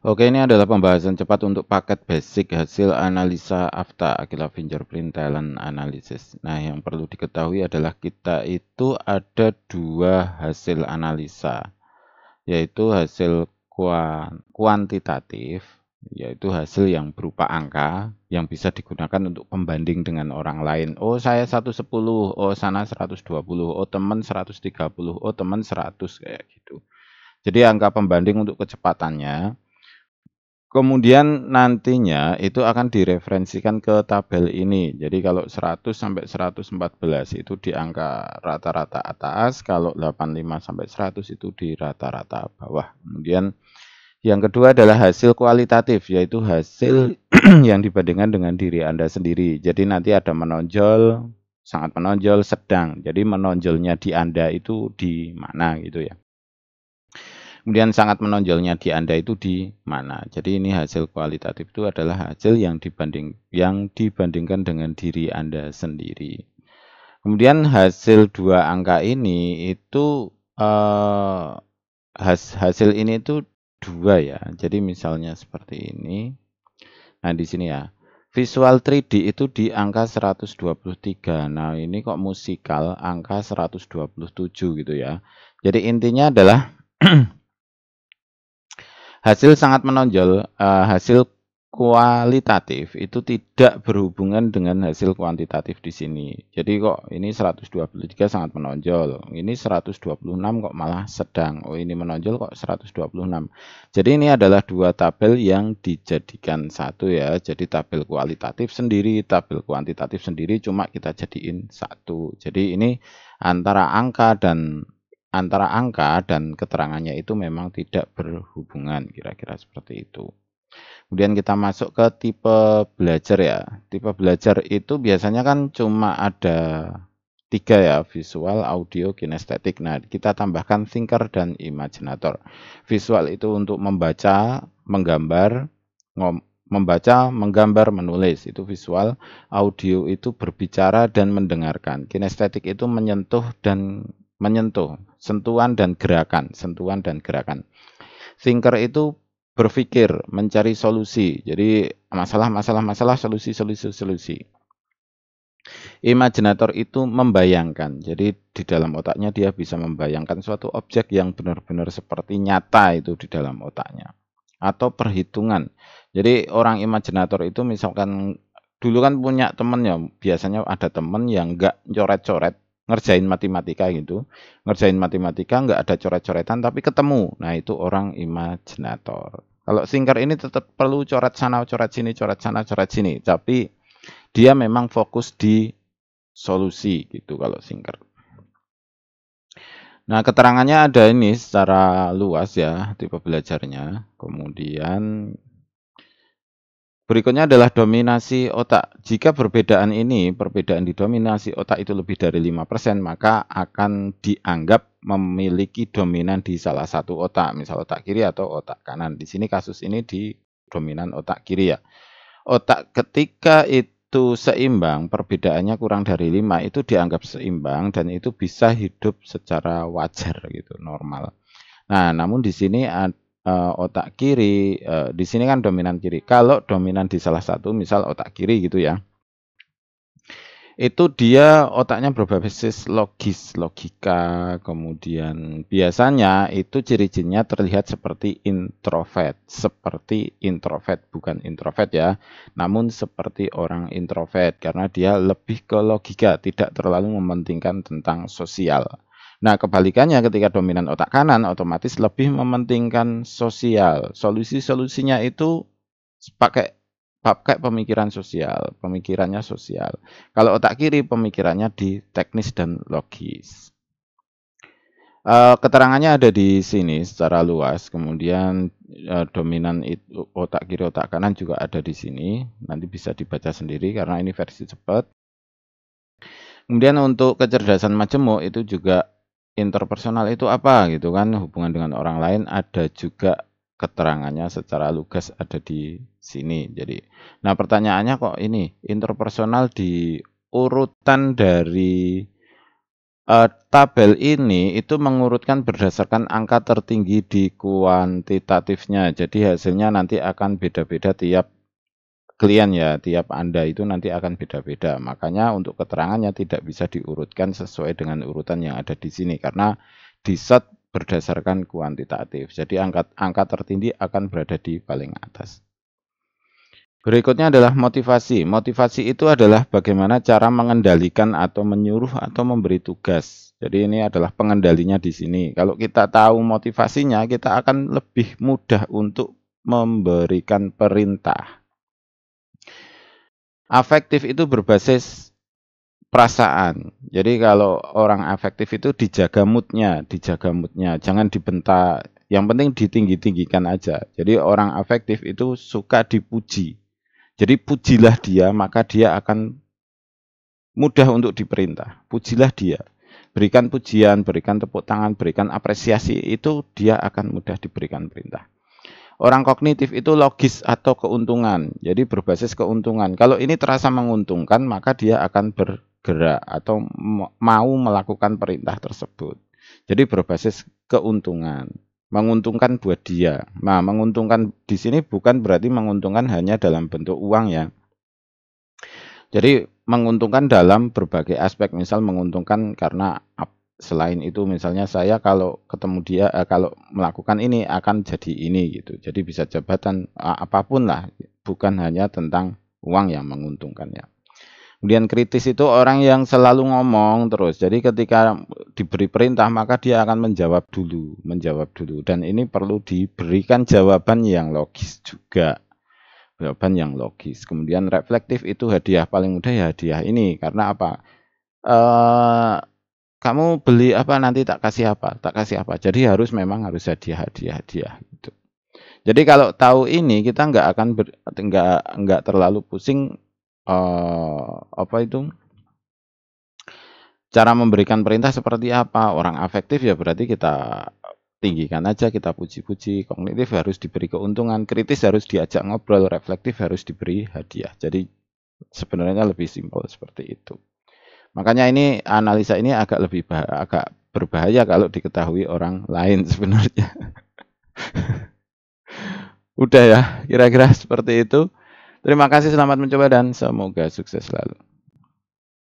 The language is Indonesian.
Oke, ini adalah pembahasan cepat untuk paket basic hasil analisa AFTA, Aquila Fingerprint Talent Analysis. Nah, yang perlu diketahui adalah kita itu ada dua hasil analisa, yaitu hasil kuantitatif, yaitu hasil yang berupa angka, yang bisa digunakan untuk pembanding dengan orang lain. Oh, saya 110, oh sana 120, oh teman 130, oh teman 100, kayak gitu. Jadi angka pembanding untuk kecepatannya. Kemudian nantinya itu akan direferensikan ke tabel ini. Jadi kalau 100 sampai 114 itu di angka rata-rata atas, kalau 85 sampai 100 itu di rata-rata bawah. Kemudian yang kedua adalah hasil kualitatif, yaitu hasil yang dibandingkan dengan diri Anda sendiri. Jadi nanti ada menonjol, sangat menonjol, sedang. Jadi menonjolnya di Anda itu di mana gitu ya. Kemudian sangat menonjolnya di Anda itu di mana. Jadi ini hasil kualitatif itu adalah hasil yang dibandingkan dengan diri Anda sendiri. Kemudian hasil dua angka ini itu hasil ini itu dua ya. Jadi misalnya seperti ini. Nah, di sini ya. Visual 3D itu di angka 123. Nah, ini kok musikal angka 127 gitu ya. Jadi intinya adalah hasil sangat menonjol, hasil kualitatif itu tidak berhubungan dengan hasil kuantitatif di sini. Jadi kok ini 123 sangat menonjol, ini 126 kok malah sedang. Oh, ini menonjol kok 126. Jadi ini adalah dua tabel yang dijadikan satu ya. Jadi tabel kualitatif sendiri, tabel kuantitatif sendiri, cuma kita jadiin satu. Jadi ini antara angka dan keterangannya itu memang tidak berhubungan, kira-kira seperti itu. Kemudian kita masuk ke tipe belajar ya. Tipe belajar itu biasanya kan cuma ada tiga ya, visual, audio, kinestetik. Nah, kita tambahkan thinker dan imaginator. Visual itu untuk membaca, menggambar, membaca, menggambar, menulis, itu visual. Audio itu berbicara dan mendengarkan. Kinestetik itu menyentuh, sentuhan dan gerakan. Thinker itu berpikir, mencari solusi. Jadi masalah, solusi. Imaginator itu membayangkan. Jadi di dalam otaknya dia bisa membayangkan suatu objek yang benar-benar seperti nyata itu di dalam otaknya. Atau perhitungan. Jadi orang imaginator itu misalkan dulu kan punya temen ya, biasanya ada temen yang nggak coret-coret, ngerjain matematika gitu. Ngerjain matematika nggak ada coret-coretan tapi ketemu. Nah itu orang imaginator. Kalau thinker ini tetap perlu coret sana, coret sini, coret sana, coret sini. Tapi dia memang fokus di solusi gitu kalau thinker. Nah, keterangannya ada ini secara luas ya, tipe belajarnya. Kemudian berikutnya adalah dominasi otak. Jika perbedaan di dominasi otak itu lebih dari 5%, maka akan dianggap memiliki dominan di salah satu otak, misal otak kiri atau otak kanan. Di sini kasus ini di dominan otak kiri ya. Otak ketika itu seimbang, perbedaannya kurang dari 5 itu dianggap seimbang dan itu bisa hidup secara wajar gitu, normal. Nah, namun di sini otak kiri, di sini kan dominan kiri. Kalau dominan di salah satu, misal otak kiri gitu ya, itu dia otaknya berbasis logis, logika, kemudian biasanya itu ciri-cirinya terlihat seperti introvert, bukan introvert ya, namun seperti orang introvert karena dia lebih ke logika, tidak terlalu mementingkan tentang sosial. Nah, kebalikannya ketika dominan otak kanan otomatis lebih mementingkan sosial. Solusi-solusinya itu pakai pakai pemikiran sosial, pemikirannya sosial. Kalau otak kiri pemikirannya di teknis dan logis. Keterangannya ada di sini secara luas, kemudian dominan itu otak kiri, otak kanan juga ada di sini. Nanti bisa dibaca sendiri karena ini versi cepat. Kemudian untuk kecerdasan majemuk itu juga interpersonal itu apa gitu kan, hubungan dengan orang lain ada juga keterangannya secara lugas ada di sini. Jadi, nah pertanyaannya kok ini interpersonal di urutan dari Tabel ini itu mengurutkan berdasarkan angka tertinggi di kuantitatifnya. Jadi hasilnya nanti akan beda-beda tiap klien ya, tiap Anda itu nanti akan beda-beda. Makanya untuk keterangannya tidak bisa diurutkan sesuai dengan urutan yang ada di sini karena di-sort berdasarkan kuantitatif. Jadi angka tertinggi akan berada di paling atas. Berikutnya adalah motivasi. Motivasi itu adalah bagaimana cara mengendalikan atau menyuruh atau memberi tugas. Jadi ini adalah pengendalinya di sini. Kalau kita tahu motivasinya, kita akan lebih mudah untuk memberikan perintah. Afektif itu berbasis perasaan. Jadi kalau orang afektif itu dijaga moodnya, jangan dibentak. Yang penting ditinggi-tinggikan aja. Jadi orang afektif itu suka dipuji. Jadi pujilah dia, maka dia akan mudah untuk diperintah. Pujilah dia. Berikan pujian, berikan tepuk tangan, berikan apresiasi, itu dia akan mudah diberikan perintah. Orang kognitif itu logis atau keuntungan. Jadi berbasis keuntungan. Kalau ini terasa menguntungkan, maka dia akan bergerak atau mau melakukan perintah tersebut. Jadi berbasis keuntungan. Menguntungkan buat dia. Nah, menguntungkan di sini bukan berarti menguntungkan hanya dalam bentuk uang ya. Jadi menguntungkan dalam berbagai aspek. Misal menguntungkan karena selain itu misalnya saya kalau ketemu dia kalau melakukan ini akan jadi ini gitu. Jadi bisa jabatan apapun lah, bukan hanya tentang uang yang menguntungkan ya. Kemudian kritis itu orang yang selalu ngomong terus. Jadi ketika diberi perintah maka dia akan menjawab dulu. Dan ini perlu diberikan jawaban yang logis juga. Jawaban yang logis. Kemudian reflektif itu hadiah paling mudah ya hadiah ini. Karena apa? Kamu beli apa nanti tak kasih apa. Jadi memang harus hadiah gitu. Jadi kalau tahu ini kita nggak akan nggak terlalu pusing cara memberikan perintah seperti apa. Orang afektif ya berarti kita tinggikan aja, kita puji-puji. Kognitif harus diberi keuntungan, kritis harus diajak ngobrol, reflektif harus diberi hadiah. Jadi sebenarnya lebih simpel seperti itu. Makanya ini analisa ini agak berbahaya kalau diketahui orang lain sebenarnya. Udah ya, kira-kira seperti itu. Terima kasih, selamat mencoba dan semoga sukses selalu.